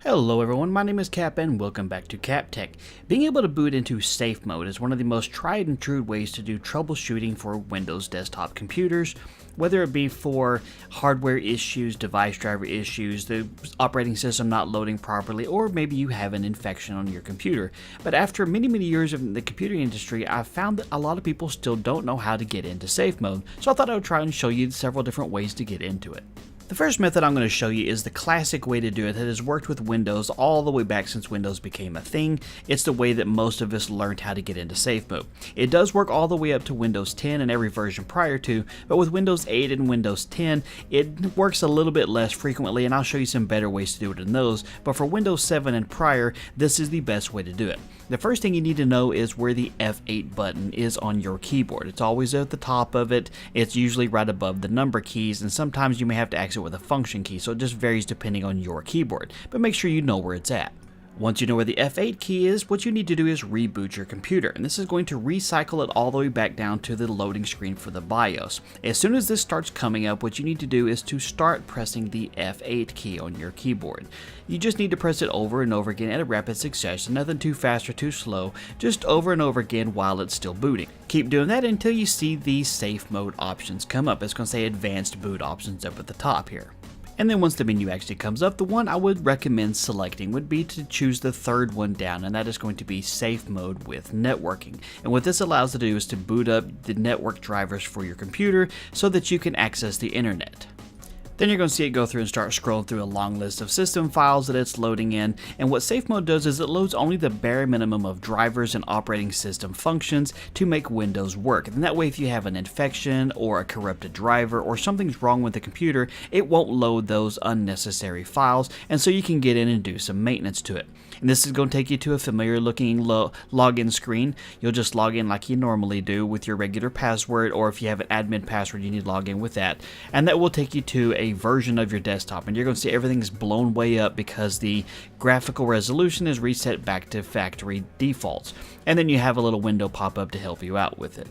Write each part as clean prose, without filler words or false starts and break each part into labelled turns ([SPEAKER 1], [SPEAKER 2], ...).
[SPEAKER 1] Hello everyone, my name is Cap and welcome back to CappTech. Being able to boot into safe mode is one of the most tried and true ways to do troubleshooting for Windows desktop computers, whether it be for hardware issues, device driver issues, the operating system not loading properly, or maybe you have an infection on your computer. But after many years in the computer industry, I've found that a lot of people still don't know how to get into safe mode, so I thought I would try and show you several different ways to get into it. The first method I'm going to show you is the classic way to do it that has worked with Windows all the way back since Windows became a thing. It's the way that most of us learned how to get into safe mode. It does work all the way up to Windows 10 and every version prior to, but with Windows 8 and Windows 10, it works a little bit less frequently, and I'll show you some better ways to do it in those. But for Windows 7 and prior, this is the best way to do it. The first thing you need to know is where the F8 button is on your keyboard. It's always at the top of it. It's usually right above the number keys, and sometimes you may have to access it with a function key, so it just varies depending on your keyboard, but make sure you know where it's at. Once you know where the F8 key is, what you need to do is reboot your computer, and this is going to recycle it all the way back down to the loading screen for the BIOS. As soon as this starts coming up, what you need to do is to start pressing the F8 key on your keyboard. You just need to press it over and over again at a rapid succession, nothing too fast or too slow, just over and over again while it's still booting. Keep doing that until you see these safe mode options come up. It's going to say advanced boot options up at the top here. And then once the menu actually comes up, the one I would recommend selecting would be to choose the third one down, and that is going to be safe mode with networking. And what this allows you to do is to boot up the network drivers for your computer so that you can access the internet. Then you're going to see it go through and start scrolling through a long list of system files that it's loading in, and what safe mode does is it loads only the bare minimum of drivers and operating system functions to make Windows work. And that way, if you have an infection or a corrupted driver or something's wrong with the computer, it won't load those unnecessary files, and so you can get in and do some maintenance to it. And this is going to take you to a familiar looking login screen. You'll just log in like you normally do with your regular password, or if you have an admin password, you need to log in with that. And that will take you to a version of your desktop, and you're going to see everything's blown way up because the graphical resolution is reset back to factory defaults. And then you have a little window pop up to help you out with it.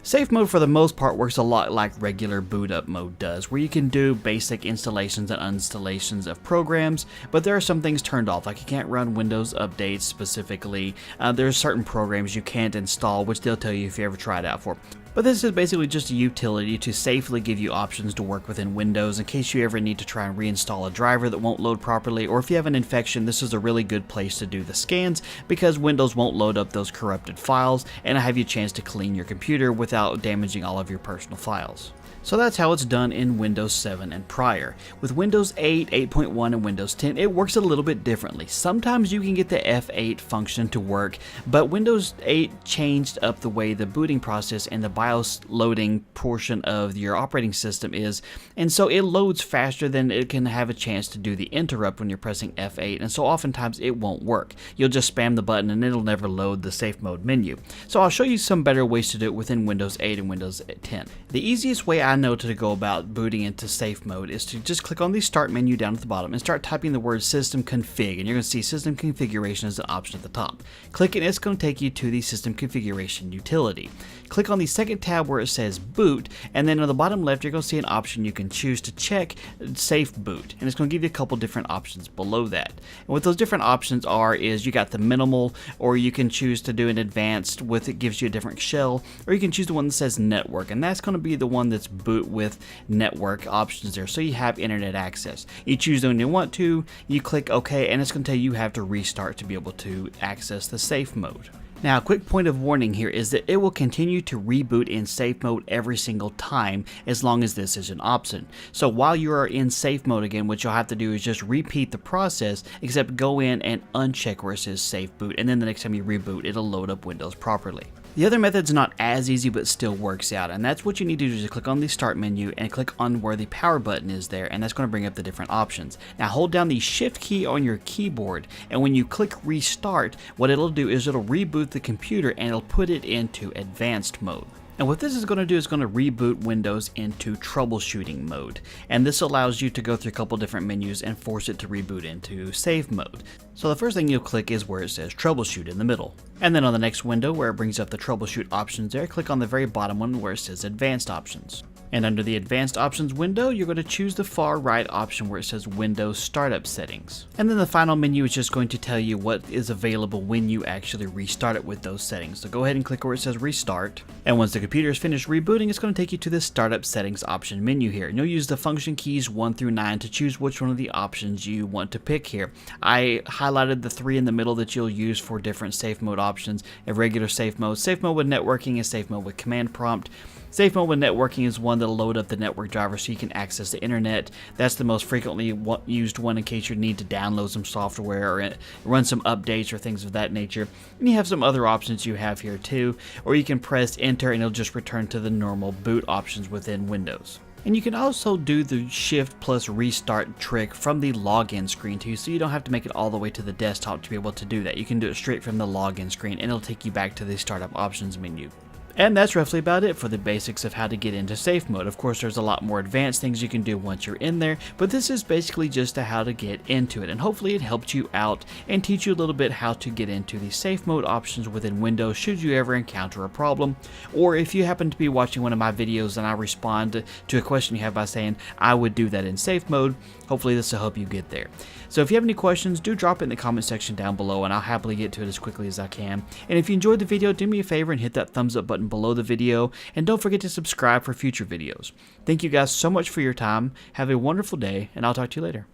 [SPEAKER 1] Safe mode for the most part works a lot like regular boot up mode does, where you can do basic installations and uninstallations of programs, but there are some things turned off, like you can't run Windows updates specifically. There's certain programs you can't install, which they'll tell you if you ever try it out for. But this is basically just a utility to safely give you options to work within Windows in case you ever need to try and reinstall a driver that won't load properly, or if you have an infection, this is a really good place to do the scans because Windows won't load up those corrupted files and have you a chance to clean your computer without damaging all of your personal files. So that's how it's done in Windows 7 and prior. With Windows 8, 8.1, and Windows 10, it works a little bit differently. Sometimes you can get the F8 function to work, but Windows 8 changed up the way the booting process and the BIOS loading portion of your operating system is, and so it loads faster than it can have a chance to do the interrupt when you're pressing F8, and so oftentimes it won't work. You'll just spam the button and it'll never load the safe mode menu. So I'll show you some better ways to do it within Windows 8 and Windows 10. The easiest way I know to go about booting into safe mode is to just click on the start menu down at the bottom and start typing the word system config, and you're going to see system configuration as an option at the top. Click it and it's going to take you to the system configuration utility. Click on the second tab where it says boot, and then on the bottom left you're going to see an option you can choose to check safe boot, and it's going to give you a couple different options below that. And what those different options are is you got the minimal, or you can choose to do an advanced with it gives you a different shell, or you can choose the one that says network, and that's going to be the one that's boot with network options there, so you have internet access. You choose the one you want to, you click OK, and it's going to tell you have to restart to be able to access the safe mode. Now, a quick point of warning here is that it will continue to reboot in safe mode every single time as long as this is an option. So while you are in safe mode again, what you'll have to do is just repeat the process, except go in and uncheck where it says safe boot, and then the next time you reboot, it'll load up Windows properly. The other method's not as easy but still works out, and that's what you need to do is click on the start menu and click on where the power button is there, and that's going to bring up the different options. Now hold down the shift key on your keyboard, and when you click restart, what it'll do is it'll reboot the computer and it'll put it into advanced mode. And what this is going to do is going to reboot Windows into troubleshooting mode. And this allows you to go through a couple different menus and force it to reboot into safe mode. So the first thing you'll click is where it says troubleshoot in the middle. And then on the next window where it brings up the troubleshoot options there, click on the very bottom one where it says advanced options. And under the Advanced Options window, you're going to choose the far right option where it says Windows Startup Settings. And then the final menu is just going to tell you what is available when you actually restart it with those settings. So go ahead and click where it says Restart. And once the computer is finished rebooting, it's going to take you to the Startup Settings option menu here. And you'll use the function keys 1 through 9 to choose which one of the options you want to pick here. I highlighted the 3 in the middle that you'll use for different safe mode options: a regular safe mode with networking, and safe mode with command prompt. Safe mode with networking is one that'll load up the network driver so you can access the internet. That's the most frequently used one in case you need to download some software or run some updates or things of that nature. And you have some other options you have here too, or you can press enter and it'll just return to the normal boot options within Windows. And you can also do the shift plus restart trick from the login screen too, so you don't have to make it all the way to the desktop to be able to do that. You can do it straight from the login screen and it'll take you back to the startup options menu. And that's roughly about it for the basics of how to get into safe mode. Of course, there's a lot more advanced things you can do once you're in there, but this is basically just how to get into it. And hopefully it helped you out and teach you a little bit how to get into the safe mode options within Windows should you ever encounter a problem. Or if you happen to be watching one of my videos and I respond to a question you have by saying, I would do that in safe mode, hopefully this will help you get there. So if you have any questions, do drop it in the comment section down below and I'll happily get to it as quickly as I can. And if you enjoyed the video, do me a favor and hit that thumbs up button below the video, and don't forget to subscribe for future videos. Thank you guys so much for your time. Have a wonderful day, and I'll talk to you later.